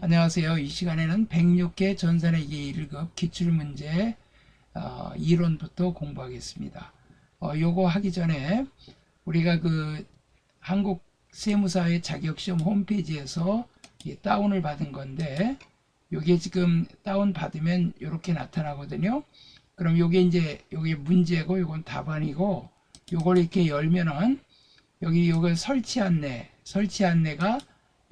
안녕하세요. 이 시간에는 106회 전산회계 1급 기출문제 이론부터 공부하겠습니다. 요거 하기 전에 우리가 그 한국 세무사의 자격시험 홈페이지에서 다운을 받은 건데, 요게 지금 다운 받으면 이렇게 나타나거든요. 그럼 요게 문제고 요건 답안이고, 요걸 이렇게 열면은 요거 설치 안내가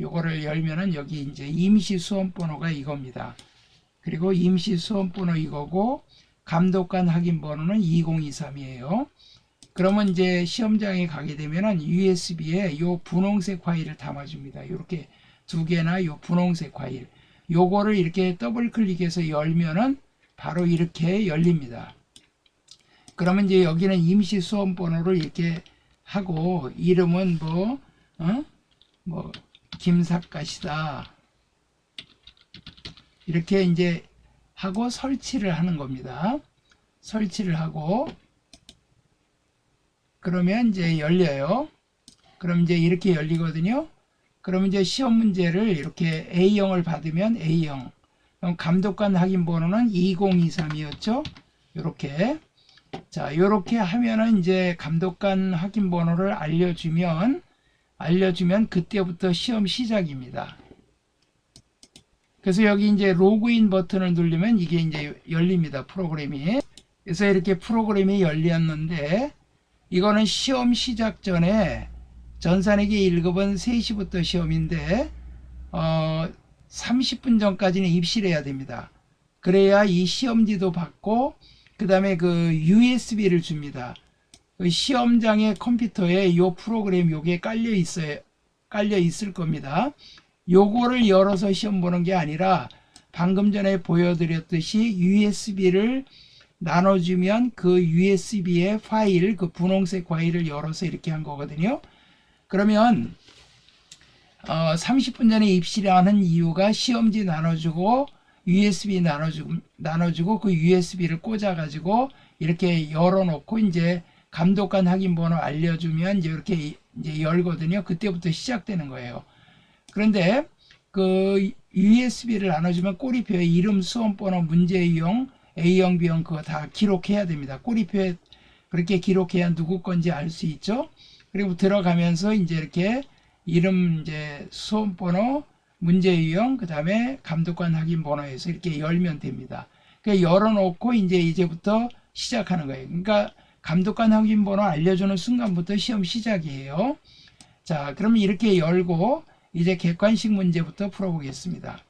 요거를 열면은 여기 이제 임시 수험 번호가 이겁니다. 그리고 임시 수험 번호 이거고, 감독관 확인 번호는 2023이에요. 그러면 이제 시험장에 가게 되면은 USB에 요 분홍색 파일을 담아줍니다. 이렇게 두 개나 요 분홍색 파일. 요거를 이렇게 더블 클릭해서 열면은 바로 이렇게 열립니다. 그러면 이제 여기는 임시 수험 번호를 이렇게 하고, 이름은 뭐 김삿갓이다 이렇게 이제 하고 설치를 하는 겁니다. 설치를 하고 그러면 이제 열려요. 그럼 이제 이렇게 열리거든요. 그럼 이제 시험 문제를 이렇게 A형을 받으면 A형, 그럼 감독관 확인 번호는 2023이었죠. 이렇게 자, 요렇게 하면은 이제 감독관 확인 번호를 알려주면 그때부터 시험 시작입니다. 그래서 여기 이제 로그인 버튼을 누르면 이게 이제 열립니다. 프로그램이. 그래서 이렇게 프로그램이 열렸는데, 이거는 시험 시작 전에 전산회계 1급은 3시부터 시험인데 30분 전까지는 입실해야 됩니다. 그래야 이 시험지도 받고 그 다음에 그 USB를 줍니다. 시험장의 컴퓨터에 이 프로그램 요게 깔려 있을 겁니다. 요거를 열어서 시험 보는 게 아니라 방금 전에 보여드렸듯이 USB를 나눠주면 그 USB의 파일, 그 분홍색 파일을 열어서 이렇게 한 거거든요. 그러면 30분 전에 입실하는 이유가 시험지 나눠주고 USB 나눠주고 그 USB를 꽂아가지고 이렇게 열어놓고 이제 감독관 확인 번호 알려주면 이제 이렇게 이제 열거든요. 그때부터 시작되는 거예요. 그런데 그 USB를 나눠주면 꼬리표에 이름, 수험 번호, 문제 유형, A형, B형 그거 다 기록해야 됩니다. 꼬리표에 그렇게 기록해야 누구 건지 알 수 있죠. 그리고 들어가면서 이제 이렇게 이름, 이제 수험 번호, 문제 유형, 그 다음에 감독관 확인 번호에서 이렇게 열면 됩니다. 그러니까 열어놓고 이제부터 시작하는 거예요. 그러니까 감독관 확인 번호 알려주는 순간부터 시험 시작이에요. 자, 그러면 이렇게 열고 이제 객관식 문제부터 풀어보겠습니다.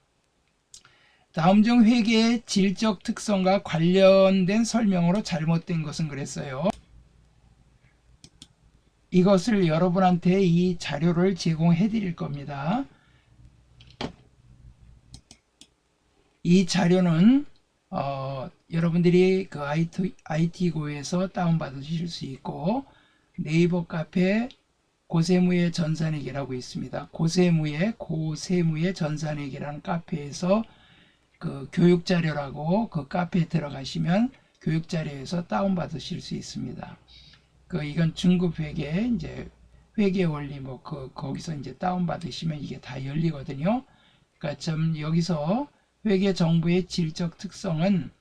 다음 중 회계의 질적 특성과 관련된 설명으로 잘못된 것은 그랬어요. 이것을 여러분한테 이 자료를 제공해 드릴 겁니다. 이 자료는 여러분들이 그 IT고에서 다운받으실 수 있고, 네이버 카페 고세무의 전산회계라고 있습니다. 고세무의 전산회계라는 카페에서 그 교육자료라고 그 카페에 들어가시면 교육자료에서 다운받으실 수 있습니다. 이건 중급 회계, 이제 회계 원리 거기서 이제 다운받으시면 이게 다 열리거든요. 그러니까 여기서 회계 정보의 질적 특성은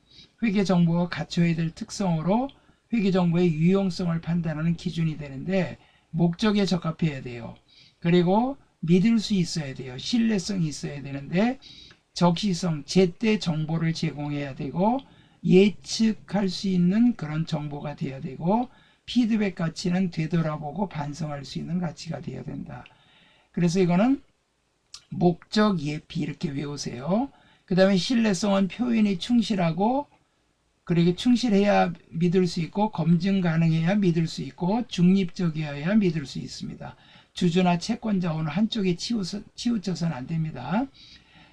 회계 정보가 갖춰야 될 특성으로 회계 정보의 유용성을 판단하는 기준이 되는데, 목적에 적합해야 돼요. 그리고 믿을 수 있어야 돼요. 신뢰성이 있어야 되는데, 적시성, 제때 정보를 제공해야 되고, 예측할 수 있는 그런 정보가 돼야 되고, 피드백 가치는 되돌아보고 반성할 수 있는 가치가 돼야 된다. 그래서 이거는 목적, 예피 이렇게 외우세요. 그 다음에 신뢰성은 표현이 충실하고, 그리고 충실해야 믿을 수 있고, 검증 가능해야 믿을 수 있고, 중립적이어야 믿을 수 있습니다. 주주나 채권자 어느 한쪽에 치우쳐서는 안 됩니다.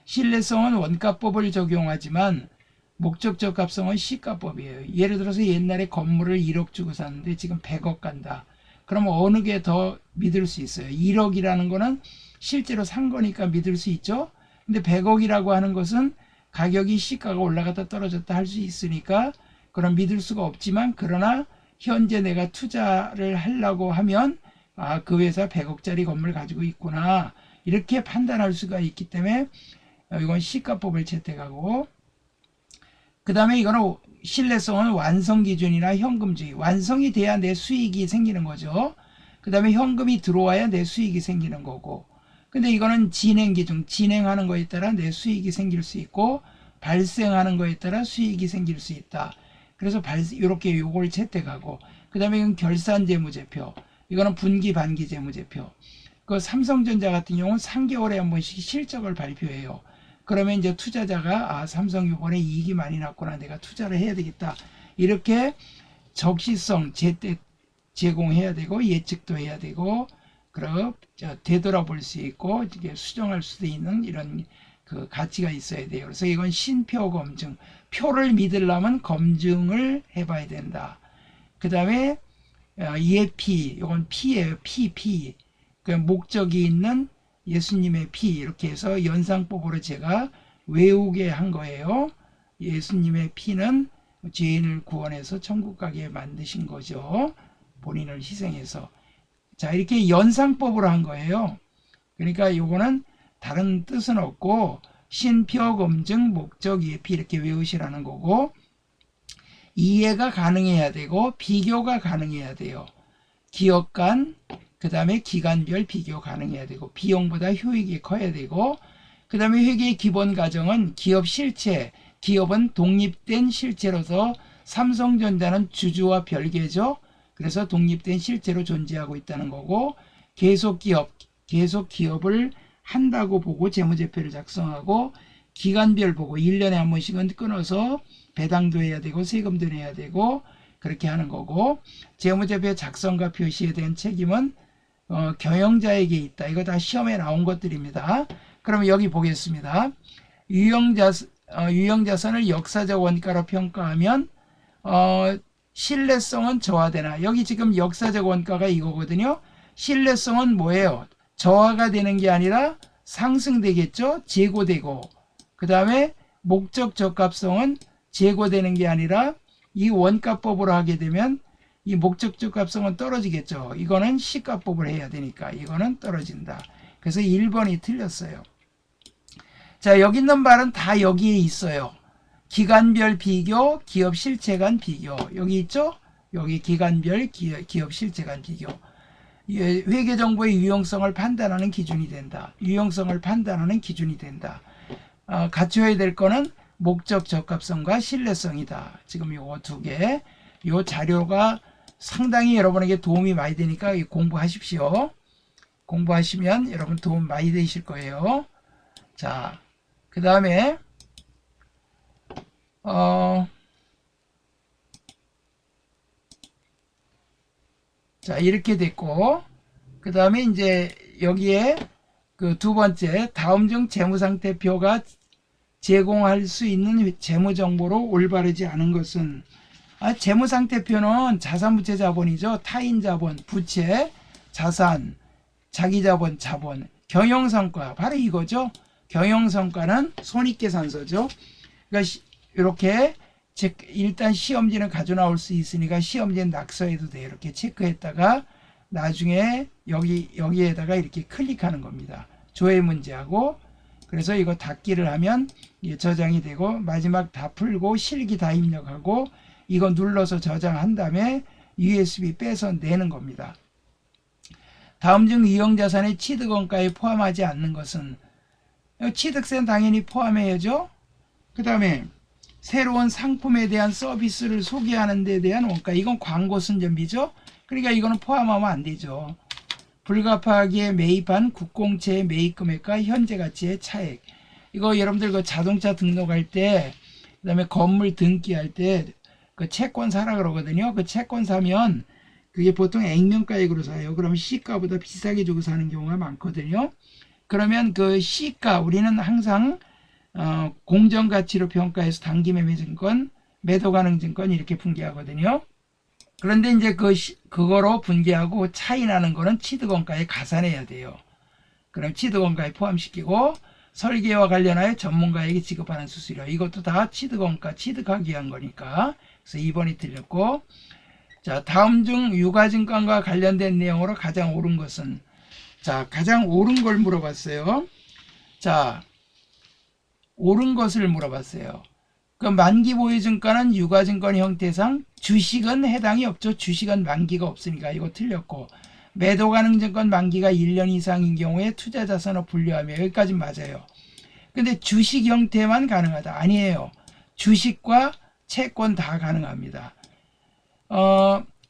신뢰성은 원가법을 적용하지만 목적적 값성은 시가법이에요. 예를 들어서 옛날에 건물을 1억 주고 샀는데 지금 100억 간다. 그러면 어느 게 더 믿을 수 있어요? 1억이라는 거는 실제로 산 거니까 믿을 수 있죠. 근데 100억이라고 하는 것은 가격이 시가가 올라갔다 떨어졌다 할 수 있으니까 그럼 믿을 수가 없지만, 그러나 현재 내가 투자를 하려고 하면 그 회사 100억짜리 건물 가지고 있구나 이렇게 판단할 수가 있기 때문에 이건 시가법을 채택하고, 그 다음에 이거는 신뢰성은 완성 기준이나 현금주의. 완성이 돼야 내 수익이 생기는 거죠. 그 다음에 현금이 들어와야 내 수익이 생기는 거고. 근데 이거는 진행 기준, 진행하는 거에 따라 내 수익이 생길 수 있고, 발생하는 거에 따라 수익이 생길 수 있다. 그래서 이렇게 요걸 채택하고, 그 다음에 이건 결산재무제표. 이거는 분기, 반기 재무제표. 그 삼성전자 같은 경우는 3개월에 한 번씩 실적을 발표해요. 그러면 이제 투자자가 삼성 이번에 이익이 많이 났구나, 내가 투자를 해야 되겠다, 이렇게 적시성 제때 제공해야 되고, 예측도 해야 되고, 그럼 되돌아볼 수 있고 이게 수정할 수도 있는 이런 그 가치가 있어야 돼요. 그래서 이건 신표 검증, 표를 믿으려면 검증을 해봐야 된다. 그 다음에 예피, 이건 피예요. 피. 그 목적이 있는 예수님의 피, 이렇게 해서 연상법으로 제가 외우게 한 거예요. 예수님의 피는 죄인을 구원해서 천국 가게 만드신 거죠. 본인을 희생해서. 자, 이렇게 연상법으로 한 거예요. 그러니까 요거는 다른 뜻은 없고, 신표 검증 목적 예피 이렇게 외우시라는 거고, 이해가 가능해야 되고 비교가 가능해야 돼요. 기업 간, 그 다음에 기간별 비교 가능해야 되고, 비용보다 효익이 커야 되고, 그 다음에 회계의 기본 과정은 기업 실체, 기업은 독립된 실체로서 삼성전자는 주주와 별개죠. 그래서 독립된 실체로 존재하고 있다는 거고, 계속 기업을 한다고 보고 재무제표를 작성하고, 기간별 보고 1년에 한 번씩은 끊어서 배당도 해야 되고 세금도 내야 되고 그렇게 하는 거고, 재무제표 작성과 표시에 대한 책임은 경영자에게 있다. 이거 다 시험에 나온 것들입니다. 그러면 여기 보겠습니다. 유형자산을 역사적 원가로 평가하면 신뢰성은 저하되나. 여기 지금 역사적 원가가 이거거든요. 신뢰성은 뭐예요? 저하가 되는 게 아니라 상승되겠죠. 재고되고, 그 다음에 목적 적합성은 재고되는 게 아니라 이 원가법으로 하게 되면 이 목적 적합성은 떨어지겠죠. 이거는 시가법을 해야 되니까 이거는 떨어진다. 그래서 1번이 틀렸어요. 자, 여기 있는 말은 다 여기에 있어요. 기간별 비교, 기업 실체 간 비교. 여기 있죠? 여기 기간별 기업 실체 간 비교. 회계정보의 유용성을 판단하는 기준이 된다. 유용성을 판단하는 기준이 된다. 갖춰야 될 거는 목적 적합성과 신뢰성이다. 지금 요거 두 개. 요 자료가 상당히 여러분에게 도움이 많이 되니까 공부하십시오. 공부하시면 여러분 도움 많이 되실 거예요. 자, 그 다음에 자, 이렇게 됐고, 그 다음에 이제 여기에 그 두 번째, 다음 중 재무상태표가 제공할 수 있는 재무정보로 올바르지 않은 것은, 재무상태표는 자산부채 자본이죠. 타인자본, 부채, 자산, 자기자본, 자본, 경영성과, 바로 이거죠. 경영성과는 손익계산서죠. 그러니까 이렇게 일단 시험지는 가져 나올 수 있으니까 시험지는 낙서해도 돼요. 이렇게 체크했다가 나중에 여기에다가 이렇게 클릭하는 겁니다. 조회 문제하고, 그래서 이거 닫기를 하면 저장이 되고, 마지막 다 풀고 실기 다 입력하고 이거 눌러서 저장한 다음에 USB 빼서 내는 겁니다. 다음 중 유형자산의 취득원가에 포함하지 않는 것은, 취득세는 당연히 포함해야죠. 그 다음에 새로운 상품에 대한 서비스를 소개하는 데 대한 원가, 이건 광고 순전비죠. 그러니까 이거는 포함하면 안 되죠. 불가피하게 매입한 국공채의 매입금액과 현재 가치의 차액. 이거 여러분들 그 자동차 등록할 때, 그 다음에 건물 등기할 때 그 채권 사라 그러거든요. 그 채권 사면 그게 보통 액면가액으로 사요. 그러면 시가보다 비싸게 주고 사는 경우가 많거든요. 그러면 그 시가, 우리는 항상 공정가치로 평가해서 단기매매증권, 매도가능증권 이렇게 분개하거든요. 그런데 이제 그거로 분개하고 차이 나는 거는 취득원가에 가산해야 돼요. 그럼 취득원가에 포함시키고, 설계와 관련하여 전문가에게 지급하는 수수료, 이것도 다 취득원가, 취득하기 위한 거니까. 그래서 2번이 틀렸고, 자, 다음 중 유가증권과 관련된 내용으로 가장 옳은 것은, 자, 가장 옳은 걸 물어봤어요. 자, 오른 것을 물어봤어요. 그 만기보유증권은 유가증권 형태상 주식은 해당이 없죠. 주식은 만기가 없으니까 이거 틀렸고, 매도가능증권 만기가 1년 이상인 경우에 투자자산으로 분류하며, 여기까지 맞아요. 근데 주식 형태만 가능하다. 아니에요. 주식과 채권 다 가능합니다.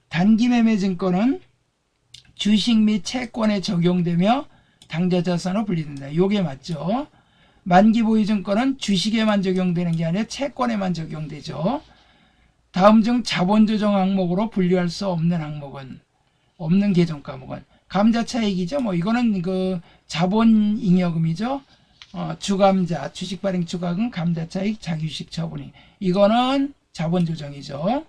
단기매매증권은 주식 및 채권에 적용되며 당좌자산으로 분리된다. 요게 맞죠. 만기보유증권은 주식에만 적용되는 게 아니라 채권에만 적용되죠. 다음 중 자본조정 항목으로 분류할 수 없는 항목은, 없는 계정 과목은 감자차익이죠. 뭐 이거는 그 자본잉여금이죠. 주감자, 주식발행 추가금, 감자차익, 자기주식 처분이, 이거는 자본조정이죠.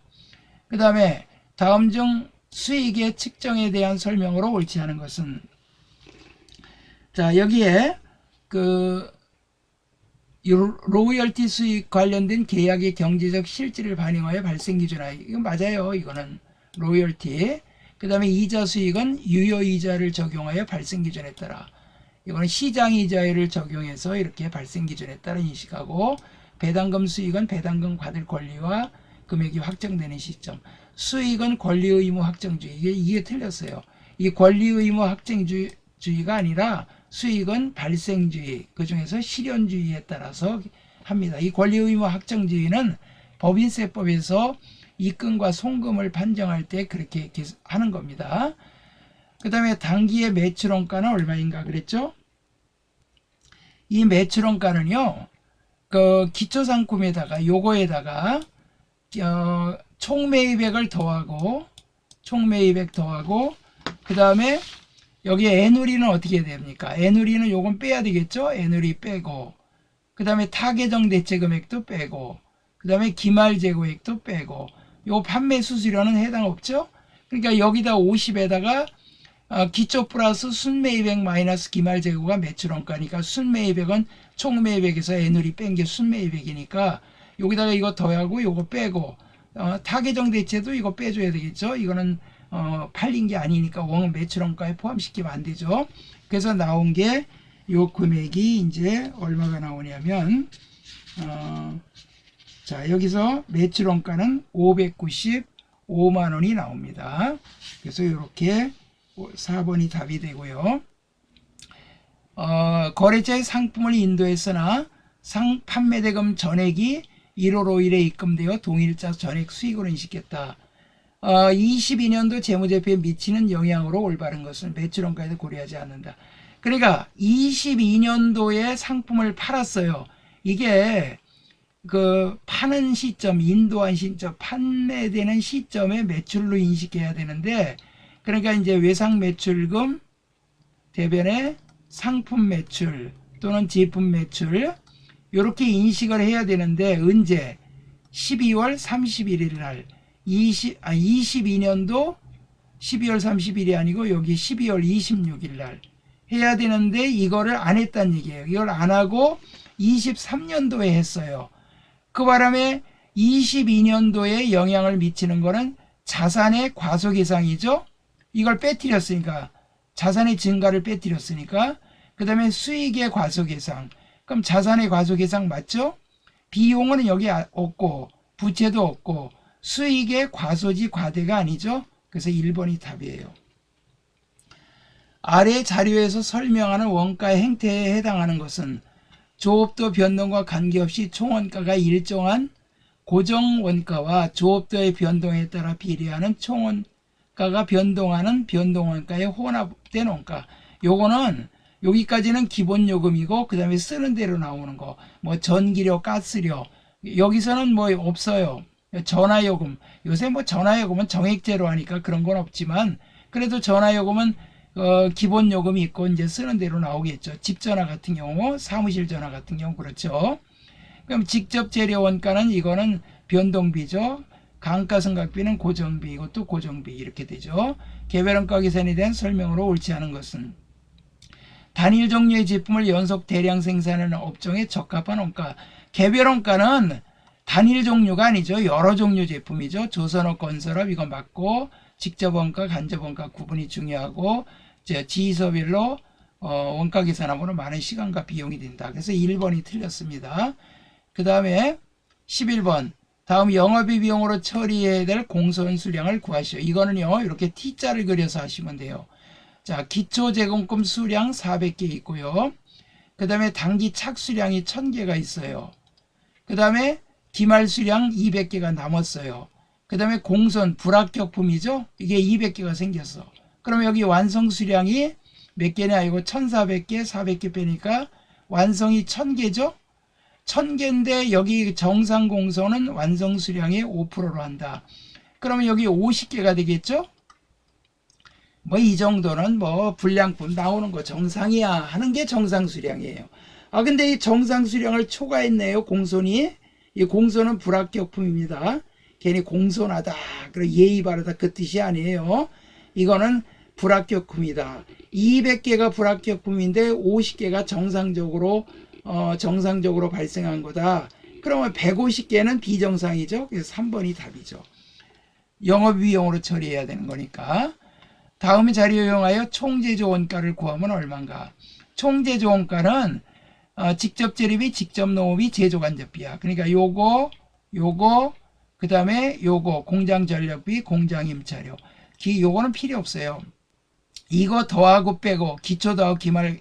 그 다음에 다음 중 수익의 측정에 대한 설명으로 옳지 않은 것은, 자 여기에 그 로열티 수익 관련된 계약의 경제적 실질을 반영하여 발생 기준화, 이건 맞아요. 이거는 로열티. 그 다음에 이자 수익은 유효이자를 적용하여 발생 기준에 따라, 이거는 시장이자율을 적용해서 이렇게 발생 기준에 따라 인식하고, 배당금 수익은 배당금 받을 권리와 금액이 확정되는 시점, 수익은 권리 의무 확정주의, 이게 틀렸어요. 이 권리 의무 확정주의가 아니라 수익은 발생주의, 그 중에서 실현주의에 따라서 합니다. 이 권리 의무 확정주의는 법인세법에서 입금과 송금을 판정할 때 그렇게 하는 겁니다. 그 다음에 단기의 매출원가는 얼마인가 그랬죠? 이 매출원가는요, 그 기초상품에다가 요거에다가 총매입액을 더하고, 총매입액 더하고, 그 다음에 여기 애누리는 어떻게 됩니까? 애누리는 요건 빼야 되겠죠? 애누리 빼고, 그 다음에 타계정 대체금액도 빼고, 그 다음에 기말재고액도 빼고, 요 판매 수수료는 해당 없죠? 그러니까 여기다 50에다가 기초 플러스 순매입액 마이너스 기말재고가 매출원가니까, 순매입액은 총매입액에서 애누리 뺀 게 순매입액이니까 여기다가 이거 더하고 요거 빼고, 타계정 대체도 이거 빼줘야 되겠죠? 이거는 팔린 게 아니니까 원 매출원가에 포함시키면 안 되죠. 그래서 나온 게 요 금액이 이제 얼마가 나오냐면, 자 여기서 매출원가는 595만 원이 나옵니다. 그래서 이렇게 4번이 답이 되고요. 거래처의 상품을 인도했으나 판매대금 전액이 1월 5일에 입금되어 동일자 전액 수익으로 인식했다. 22년도 재무제표에 미치는 영향으로 올바른 것은 매출원가에도 고려하지 않는다. 그러니까 22년도에 상품을 팔았어요. 이게 그 파는 시점, 인도한 시점, 판매되는 시점에 매출로 인식해야 되는데, 그러니까 이제 외상 매출금 대변에 상품 매출 또는 제품 매출, 이렇게 인식을 해야 되는데, 언제? 12월 31일 날, 22년도 12월 30일이 아니고 여기 12월 26일 날 해야 되는데, 이거를 안 했다는 얘기예요. 이걸 안 하고 23년도에 했어요. 그 바람에 22년도에 영향을 미치는 거는 자산의 과소계상이죠. 이걸 빼뜨렸으니까, 자산의 증가를 빼뜨렸으니까. 그 다음에 수익의 과소계상, 그럼 자산의 과소계상 맞죠? 비용은 여기 없고 부채도 없고 수익의 과소지 과대가 아니죠. 그래서 1번이 답이에요. 아래 자료에서 설명하는 원가의 행태에 해당하는 것은 조업도 변동과 관계없이 총원가가 일정한 고정원가와 조업도의 변동에 따라 비례하는 총원가가 변동하는 변동원가의 혼합된 원가. 요거는 여기까지는 기본요금이고, 그 다음에 쓰는 대로 나오는 거, 뭐 전기료, 가스료, 여기서는 뭐 없어요. 전화요금, 요새 뭐 전화요금은 정액제로 하니까 그런 건 없지만, 그래도 전화요금은 기본요금이 있고 이제 쓰는 대로 나오겠죠. 집전화 같은 경우, 사무실 전화 같은 경우 그렇죠. 그럼 직접 재료 원가는 이거는 변동비죠. 감가상각비는 고정비, 이것도 고정비, 이렇게 되죠. 개별원가 계산에 대한 설명으로 옳지 않은 것은 단일 종류의 제품을 연속 대량 생산하는 업종에 적합한 원가. 개별원가는 단일 종류가 아니죠. 여러 종류 제품이죠. 조선업, 건설업 이거 맞고, 직접원가, 간접원가 구분이 중요하고, 지시서별로 원가 계산하면 많은 시간과 비용이 된다. 그래서 1번이 틀렸습니다. 그 다음에 11번. 다음 영업비 비용으로 처리해야 될 공소원 수량을 구하시오. 이거는요, 이렇게 T자를 그려서 하시면 돼요. 자, 기초 제공금 수량 400개 있고요. 그 다음에 단기 착수량이 1000개가 있어요. 그 다음에 기말 수량 200개가 남았어요. 그 다음에 공선 불합격품이죠. 이게 200개가 생겼어. 그러면 여기 완성 수량이 몇 개냐? 이거 1400개, 400개 빼니까 완성이 1000개죠. 1000개인데 여기 정상 공소는 완성 수량의 5%로 한다. 그러면 여기 50개가 되겠죠? 뭐 이 정도는 뭐 불량품 나오는 거 정상이야 하는 게 정상 수량이에요. 아 근데 이 정상 수량을 초과했네요. 공손이. 이 공손은 불합격품입니다. 괜히 공손하다, 그리고 예의 바르다 그 뜻이 아니에요. 이거는 불합격품이다. 200개가 불합격품인데 50개가 정상적으로 발생한 거다. 그러면 150개는 비정상이죠. 그래서 3번이 답이죠. 영업비용으로 처리해야 되는 거니까. 다음 자료 이용하여 총제조 원가를 구하면 얼마인가. 총제조 원가는 직접 재료비, 직접 농업비, 제조간접비야. 그러니까 요거 그 다음에 요거 공장 전력비, 공장 임차료. 요거는 필요 없어요. 이거 더하고 빼고 기초 더하고 기말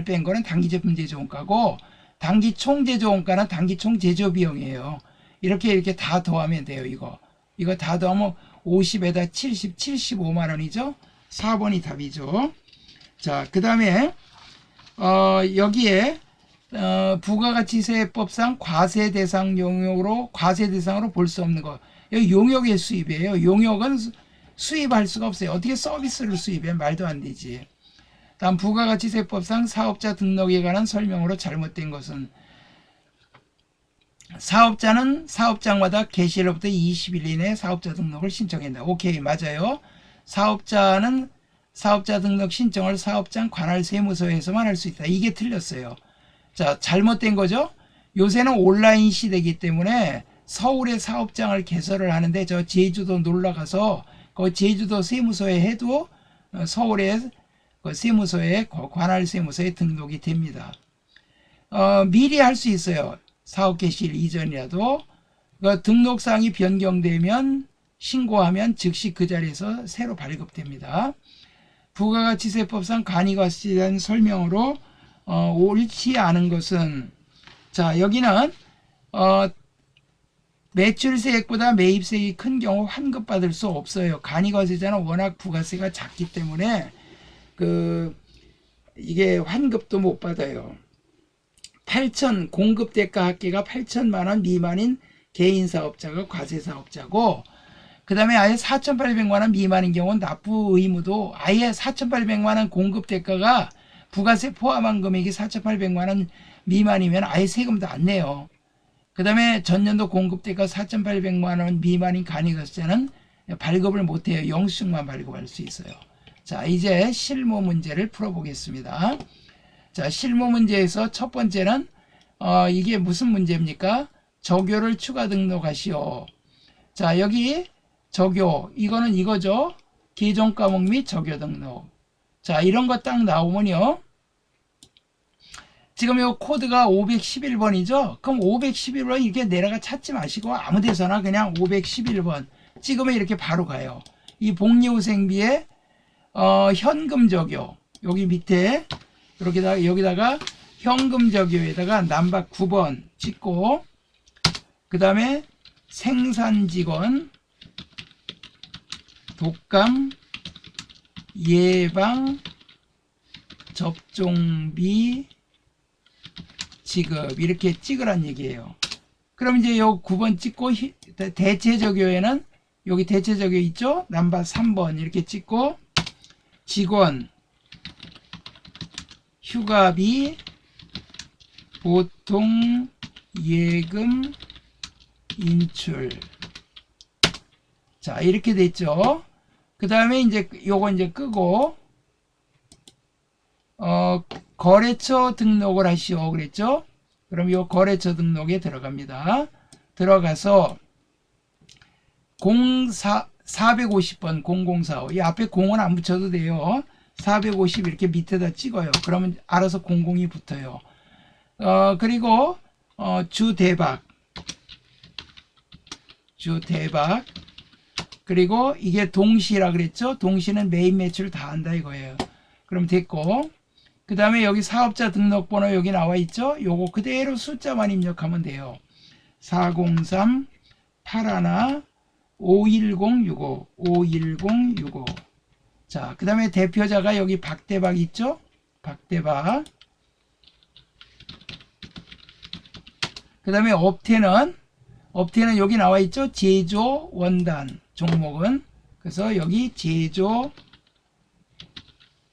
뺀 거는 단기 제품 제조 원가고, 단기 총 제조 원가는 단기 총 제조 비용이에요. 이렇게 다 더하면 돼요. 이거 다 더하면 50에다 75만 원이죠. 4번이 답이죠. 자, 그 다음에 여기에 부가가치세법상 과세 대상 용역으로 볼 수 없는 거. 여기 용역의 수입이에요. 용역은 수입할 수가 없어요. 어떻게 서비스를 수입해? 말도 안 되지. 다음 부가가치세법상 사업자 등록에 관한 설명으로 잘못된 것은, 사업자는 사업장마다 개시일로부터 20일 이내에 사업자 등록을 신청한다. 오케이, 맞아요. 사업자는 사업자 등록 신청을 사업장 관할 세무서에서만 할 수 있다. 이게 틀렸어요. 자, 잘못된 거죠. 요새는 온라인 시대이기 때문에 서울에 사업장을 개설을 하는데 저 제주도 놀러가서 그 제주도 세무서에 해도 서울의 그 세무서에, 관할 세무서에 등록이 됩니다. 미리 할 수 있어요. 사업 개시일 이전이라도. 그 등록사항이 변경되면 신고하면 즉시 그 자리에서 새로 발급됩니다. 부가가치세법상 간이과세에 대한 설명으로 옳지 않은 것은, 자, 여기는 매출세액보다 매입세액이 큰 경우 환급받을 수 없어요. 간이과세자는 워낙 부가세가 작기 때문에 이게 환급도 못 받아요. 8천 공급대가 합계가 8천만 원 미만인 개인 사업자가 과세 사업자고, 그 다음에 아예 4,800만 원 미만인 경우는 납부 의무도, 아예 4,800만 원 공급대가가 부가세 포함한 금액이 4,800만 원 미만이면 아예 세금도 안 내요. 그 다음에 전년도 공급대가 4,800만 원 미만인 간이과세자는 발급을 못해요. 영수증만 발급할 수 있어요. 자, 이제 실무 문제를 풀어보겠습니다. 자, 실무 문제에서 첫 번째는 이게 무슨 문제입니까? 적요를 추가 등록하시오. 자, 여기 적요, 이거는 이거죠. 기존 과목 및 적요 등록. 자, 이런 거 딱 나오면요, 지금 이 코드가 511번이죠. 그럼 511번 이렇게 내려가 찾지 마시고 아무 데서나 그냥 511번 찍으면 이렇게 바로 가요. 이 복리후생비에 현금 적요, 여기 밑에 여기다가 현금 적요에다가 남박 9번 찍고, 그 다음에 생산직원 독감 예방 접종비 지급 이렇게 찍으란 얘기예요. 그럼 이제 요 9번 찍고 대체적요에는 여기 대체적요 있죠? 남바 3번 이렇게 찍고, 직원 휴가비 보통 예금 인출. 자, 이렇게 됐죠. 그 다음에 이제 요거 이제 끄고 거래처 등록을 하시오 그랬죠. 그럼 요 거래처 등록에 들어갑니다. 들어가서 450번 0045, 이 앞에 0은 안 붙여도 돼요. 450 이렇게 밑에다 찍어요. 그러면 알아서 00이 붙어요. 그리고 주대박 그리고 이게 동시라 그랬죠. 동시는 메인 매출 다 한다 이거예요. 그럼 됐고, 그 다음에 여기 사업자 등록번호 여기 나와 있죠. 요거 그대로 숫자만 입력하면 돼요. 403 81 51065 51065. 자, 그 다음에 대표자가 여기 박대박 있죠. 박대박. 그 다음에 업태는 여기 나와 있죠. 제조 원단 종목은. 그래서 여기 제조,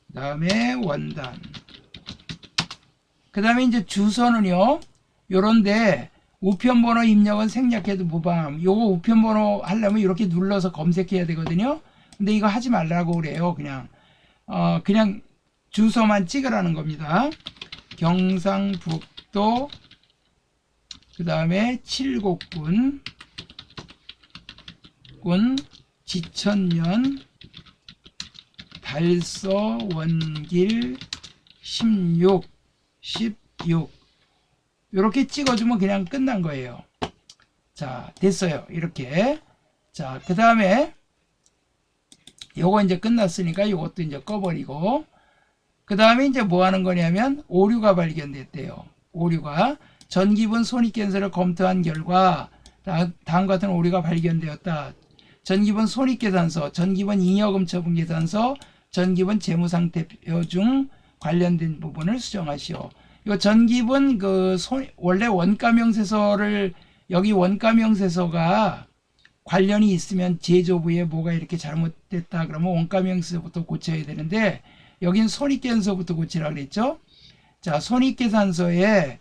그 다음에 원단. 그 다음에 이제 주소는요, 요런데 우편번호 입력은 생략해도 무방함. 요거 우편번호 하려면 이렇게 눌러서 검색해야 되거든요. 근데 이거 하지 말라고 그래요. 그냥 주소만 찍으라는 겁니다. 경상북도, 그 다음에 칠곡군, 지천면, 달서, 원길, 16 이렇게 찍어주면 그냥 끝난 거예요. 자, 됐어요. 이렇게. 자, 그 다음에 요거 이제 끝났으니까 요것도 이제 꺼버리고, 그 다음에 이제 뭐 하는 거냐면 오류가 발견됐대요. 오류가 전기분 손익계산서를 검토한 결과 다음과 같은 오류가 발견되었다. 전기분 손익계산서, 전기분 잉여금 처분계산서, 전기분 재무상태표 중 관련된 부분을 수정하시오. 이거 전기분 원래 원가명세서를, 여기 원가명세서가 관련이 있으면 제조부에 뭐가 이렇게 잘못됐다 그러면 원가명세서부터 고쳐야 되는데, 여긴 손익계산서부터 고치라 그랬죠. 자, 손익계산서에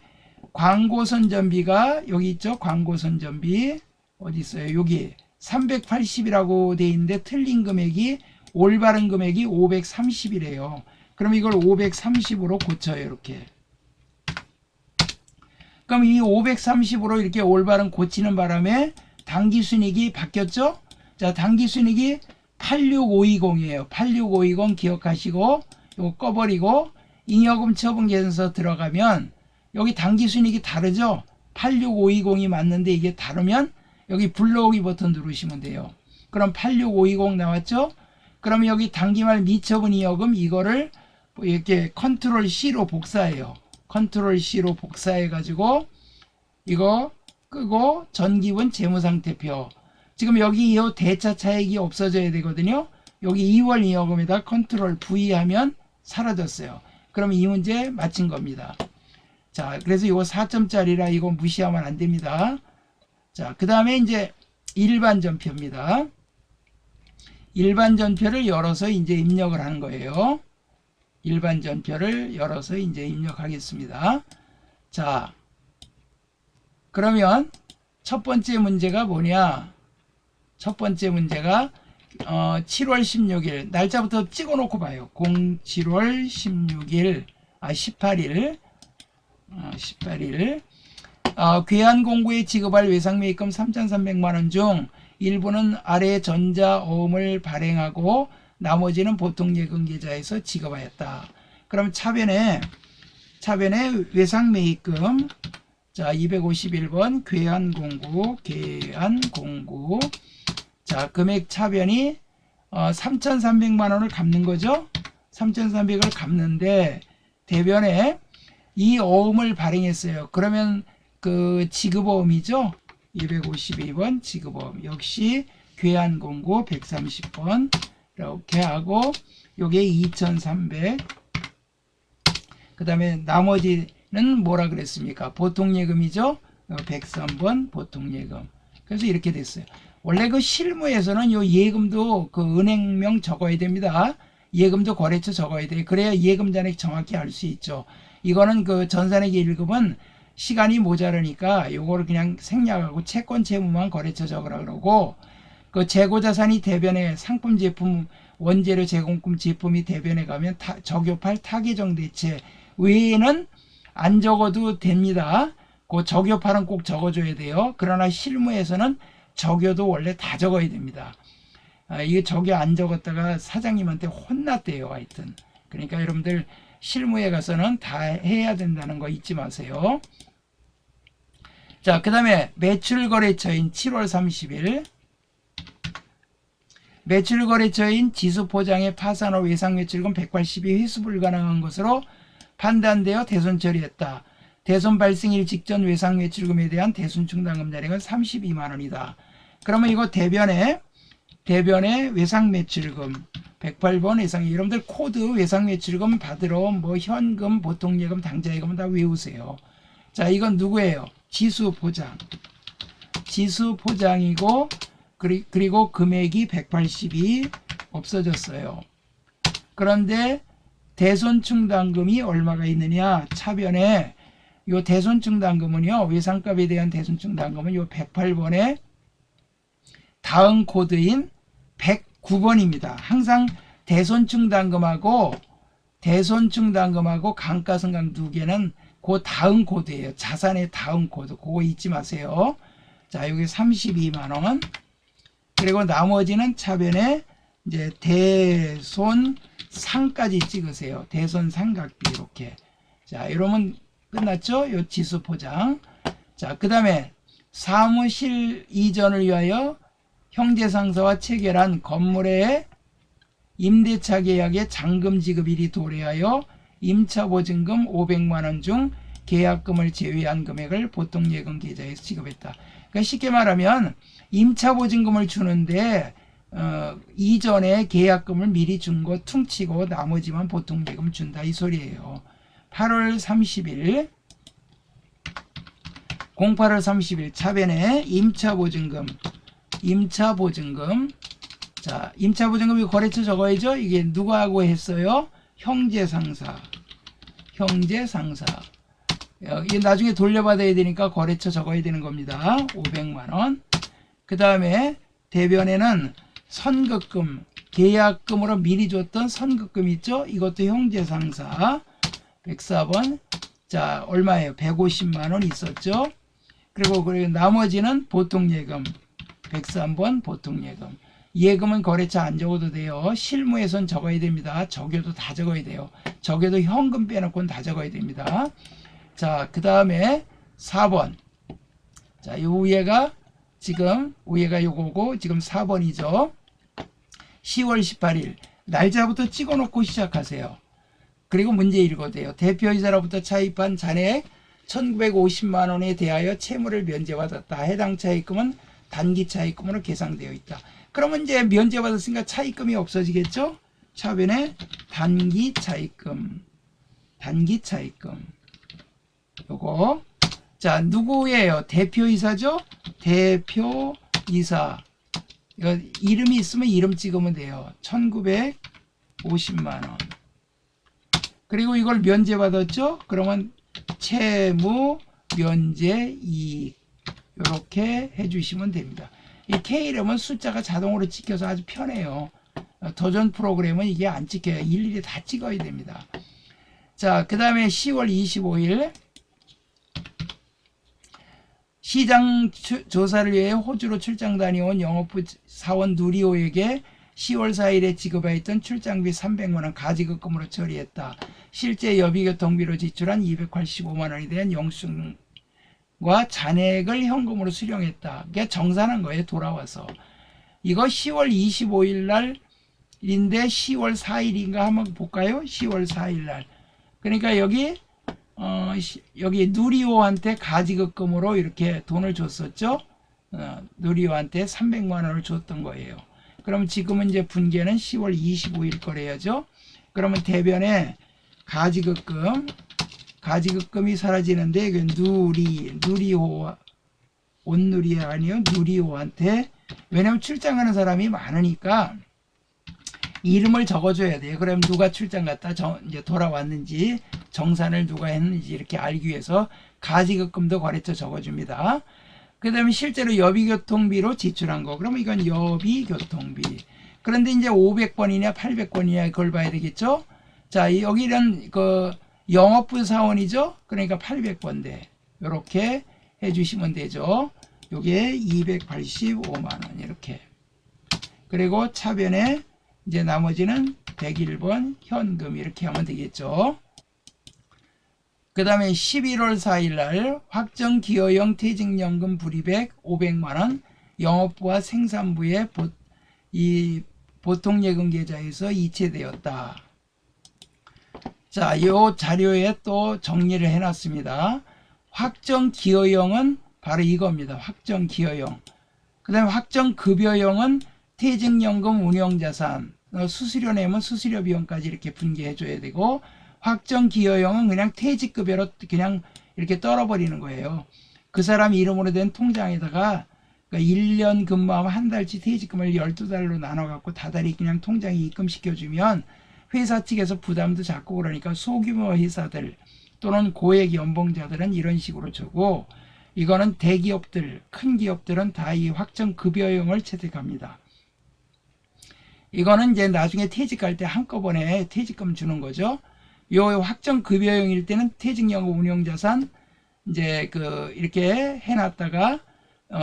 광고선전비가 여기 있죠. 광고선전비 어디 있어요? 여기 380이라고 돼 있는데 틀린 금액이, 올바른 금액이 530이래요. 그럼 이걸 530으로 고쳐요. 이렇게. 그럼 이 530으로 이렇게 올바른 고치는 바람에 당기순이익이 바뀌었죠. 자, 당기순이익이 86520이에요 86520 기억하시고 이거 꺼버리고, 잉여금 처분계산서 들어가면 여기 당기순이익이 다르죠. 86520이 맞는데 이게 다르면 여기 불러오기 버튼 누르시면 돼요. 그럼 86520 나왔죠. 그러면 여기 당기말 미처분 잉여금 이거를 이렇게 컨트롤 C로 복사해요. 컨트롤 C로 복사해 가지고 이거 끄고 전기분 재무상태표, 지금 여기 이 대차 차익이 없어져야 되거든요. 여기 2월 잉여금에다 컨트롤 V 하면 사라졌어요. 그럼 이 문제 마친 겁니다. 자, 그래서 이거 4점짜리라 이거 무시하면 안 됩니다. 자, 그 다음에 이제 일반 전표입니다. 일반 전표를 열어서 이제 입력을 하는 거예요. 일반 전표를 열어서 이제 입력하겠습니다. 자, 그러면 첫 번째 문제가 뭐냐? 첫 번째 문제가 7월 16일 날짜부터 찍어 놓고 봐요. 07월 16일 18일 괴한공구에 지급할 외상매입금 3,300만원 중 일부는 아래 전자어음을 발행하고 나머지는 보통예금 계좌에서 지급하였다. 그럼 차변에 외상매입금, 자 251번 괴한공구 자 금액 차변이 3,300만원을 갚는 거죠. 3,300을 갚는데 대변에 이 어음을 발행했어요. 그러면 그 지급어음이죠. 252번 지급어음 역시 괴한공구 130번 이렇게 하고 요게 2,300. 그 다음에 나머지는 뭐라 그랬습니까? 보통예금이죠. 103번 보통예금. 그래서 이렇게 됐어요. 원래 그 실무에서는 요 예금도 그 은행명 적어야 됩니다. 예금도 거래처 적어야 돼요. 그래야 예금 잔액 정확히 알 수 있죠. 이거는 그 전산회계 1급은 시간이 모자르니까 요거를 그냥 생략하고 채권 채무만 거래처 적으라 그러고, 그 재고자산이 대변에 상품 제품 원재료 제공품 제품이 대변에 가면 적용할 타계정 대체 외에는 안 적어도 됩니다. 그 적용팔은 꼭 적어줘야 돼요. 그러나 실무에서는 적여도 원래 다 적어야 됩니다. 이게 적여 안 적었다가 사장님한테 혼났대요. 하여튼 그러니까 여러분들 실무에 가서는 다 해야 된다는 거 잊지 마세요. 자, 그 다음에 매출거래처인 7월 30일 매출거래처인 지수포장의 파산 후 외상매출금 182 회수 불가능한 것으로 판단되어 대손 처리했다. 대손 발생일 직전 외상매출금에 대한 대손 충당금 잔액은 32만원이다. 그러면 이거 대변에 외상매출금 108번 외상, 여러분들 코드 외상매출금 받으러 뭐 현금, 보통예금, 당좌예금 다 외우세요. 자, 이건 누구예요? 지수포장. 지수포장이고 그리고 금액이 182 없어졌어요. 그런데 대손충당금이 얼마가 있느냐? 차변에 요 대손충당금은요, 외상값에 대한 대손충당금은 요 108번에 다음 코드인 109번입니다. 항상 대손충당금하고 감가상각 두 개는 그 다음 코드예요. 자산의 다음 코드. 그거 잊지 마세요. 자, 여기 32만원. 그리고 나머지는 차변에 이제 대손상까지 찍으세요. 대손상각비 이렇게. 자, 이러면 끝났죠? 요 지수포장. 자, 그 다음에 사무실 이전을 위하여 형제상사와 체결한 건물의 임대차 계약의 잔금 지급일이 도래하여 임차보증금 500만원 중 계약금을 제외한 금액을 보통예금 계좌에서 지급했다. 그러니까 쉽게 말하면 임차보증금을 주는데 이전에 계약금을 미리 준 거 퉁치고 나머지만 보통예금 준다 이 소리예요. 8월 30일 08월 30일 차변에 임차보증금. 자, 임차보증금이 거래처 적어야죠. 이게 누구하고 했어요? 형제상사. 이게 나중에 돌려받아야 되니까 거래처 적어야 되는 겁니다. 500만원. 그 다음에 대변에는 선급금, 계약금으로 미리 줬던 선급금 있죠? 이것도 형제상사. 104번. 자, 얼마예요? 150만원 있었죠? 그리고 나머지는 보통예금. 103번 보통예금. 예금은 거래처 안 적어도 돼요. 실무에선 적어야 됩니다. 적여도 다 적어야 돼요. 적여도 현금 빼놓고는 다 적어야 됩니다. 자, 그 다음에 4번. 자, 요 위에가 요거고 지금 4번이죠. 10월 18일. 날짜부터 찍어 놓고 시작하세요. 그리고 문제 읽어도 돼요. 대표이사로부터 차입한 잔액 1950만원에 대하여 채무를 면제받았다. 해당 차입금은 단기 차입금으로 계상되어 있다. 그러면 이제 면제받았으니까 차입금이 없어지겠죠? 차변에 단기 차입금. 요거. 자, 누구예요? 대표이사죠? 대표이사. 이거 이름이 있으면 이름 찍으면 돼요. 1950만원. 그리고 이걸 면제받았죠? 그러면 채무 면제 이익. 이렇게 해주시면 됩니다. 이 K 이름은 숫자가 자동으로 찍혀서 아주 편해요. 도전 프로그램은 이게 안 찍혀요. 일일이 다 찍어야 됩니다. 자, 그 다음에 10월 25일 시장 조사를 위해 호주로 출장 다녀온 영업부 사원 누리호에게 10월 4일에 지급하였던 출장비 300만원 가지급금으로 처리했다. 실제 여비교통비로 지출한 285만원에 대한 영수증과 잔액을 현금으로 수령했다. 그게 정산한 거예요. 돌아와서. 이거 10월 25일 날인데 10월 4일인가 한번 볼까요? 10월 4일 날. 그러니까 여기 누리호한테 가지급금으로 이렇게 돈을 줬었죠. 누리호한테 300만원을 줬던 거예요. 그럼 지금은 이제 분계는 10월 25일 거래야죠. 그러면 대변에 가지급금이 사라지는데 이게 누리호 온누리 아니요 누리호한테, 왜냐면 출장하는 사람이 많으니까 이름을 적어줘야 돼요. 그럼 누가 출장 갔다 이제 돌아왔는지 정산을 누가 했는지 이렇게 알기 위해서 가지급금도 거래처 적어줍니다. 그 다음에 실제로 여비교통비로 지출한 거. 그러면 이건 여비교통비. 그런데 이제 500번이냐 800번이냐 그걸 봐야 되겠죠. 자, 여기는 그 영업부 사원이죠. 그러니까 800번대. 이렇게 해주시면 되죠. 요게 285만원 이렇게. 그리고 차변에 이제 나머지는 101번 현금 이렇게 하면 되겠죠. 그 다음에 11월 4일 날 확정 기여형 퇴직연금 불이백 500만원 영업부와 생산부의 이 보통예금 계좌에서 이체되었다. 자, 이 자료에 또 정리를 해놨습니다. 확정 기여형은 바로 이겁니다. 확정 기여형. 그 다음에 확정 급여형은 퇴직연금 운용자산, 수수료 내면 수수료 비용까지 이렇게 분개해 줘야 되고, 확정 기여형은 그냥 퇴직급여로 그냥 이렇게 떨어버리는 거예요. 그 사람 이름으로 된 통장에다가 1년 근무하면 한 달치 퇴직금을 12달로 나눠갖고 다달이 그냥 통장에 입금시켜주면 회사 측에서 부담도 작고 그러니까 소규모 회사들 또는 고액 연봉자들은 이런 식으로 주고, 이거는 대기업들, 큰 기업들은 다 이 확정 급여형을 채택합니다. 이거는 이제 나중에 퇴직할 때 한꺼번에 퇴직금 주는 거죠. 요 확정 급여형일 때는 퇴직연금 운용자산 이제 이렇게 해놨다가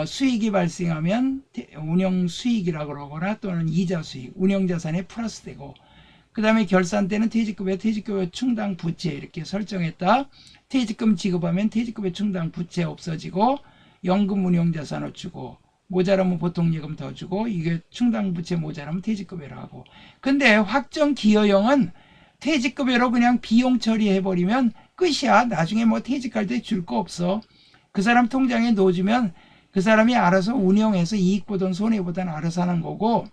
수익이 발생하면 운영 수익이라고 그러거나 또는 이자 수익, 운영자산에 플러스 되고, 그 다음에 결산 때는 퇴직급여 충당 부채 이렇게 설정했다. 퇴직금 지급하면 퇴직급여 충당 부채 없어지고 연금 운용자산을 주고, 모자라면 보통예금 더 주고, 이게 충당 부채 모자라면 퇴직급여로 하고. 근데 확정 기여형은 퇴직급여로 그냥 비용 처리해버리면 끝이야. 나중에 뭐 퇴직할 때 줄 거 없어. 그 사람 통장에 넣어주면 그 사람이 알아서 운영해서 이익보든 손해보든 알아서 하는 거고,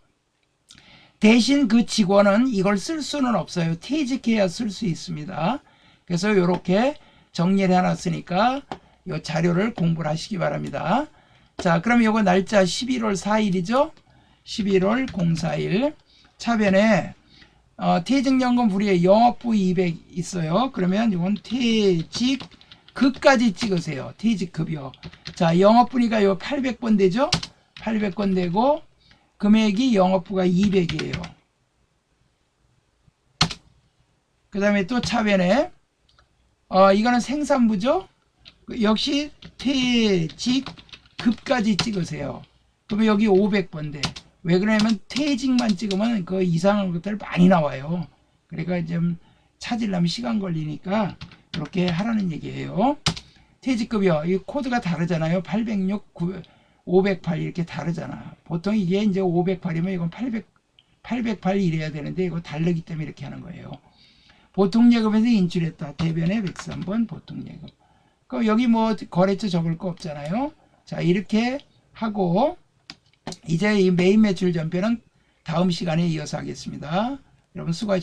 대신 그 직원은 이걸 쓸 수는 없어요. 퇴직해야 쓸 수 있습니다. 그래서 이렇게 정리를 해놨으니까 이 자료를 공부를 하시기 바랍니다. 자, 그럼 이거 날짜 11월 4일이죠. 11월 04일 차변에 퇴직연금 불이에 영업부 200 있어요. 그러면 이건 퇴직급까지 찍으세요. 퇴직급이요. 자, 영업부니까 이거 800번 되죠. 800건 되고 금액이 영업부가 200이에요. 그 다음에 또 차변에 이거는 생산부죠. 역시 퇴직급까지 찍으세요. 그러면 여기 500번 돼. 왜 그러냐면 퇴직만 찍으면 그 이상한 것들 많이 나와요. 그러니까 좀 찾으려면 시간 걸리니까 이렇게 하라는 얘기예요. 퇴직급이요. 이 코드가 다르잖아요. 806, 508 이렇게 다르잖아. 보통 이게 이제 508이면 이건 808 이래야 되는데 이거 다르기 때문에 이렇게 하는 거예요. 보통예금에서 인출했다. 대변에 103번 보통예금. 그럼 여기 뭐 거래처 적을 거 없잖아요. 자, 이렇게 하고 이제 이 메인 매출 전편은 다음 시간에 이어서 하겠습니다. 여러분 수고하셨습니다.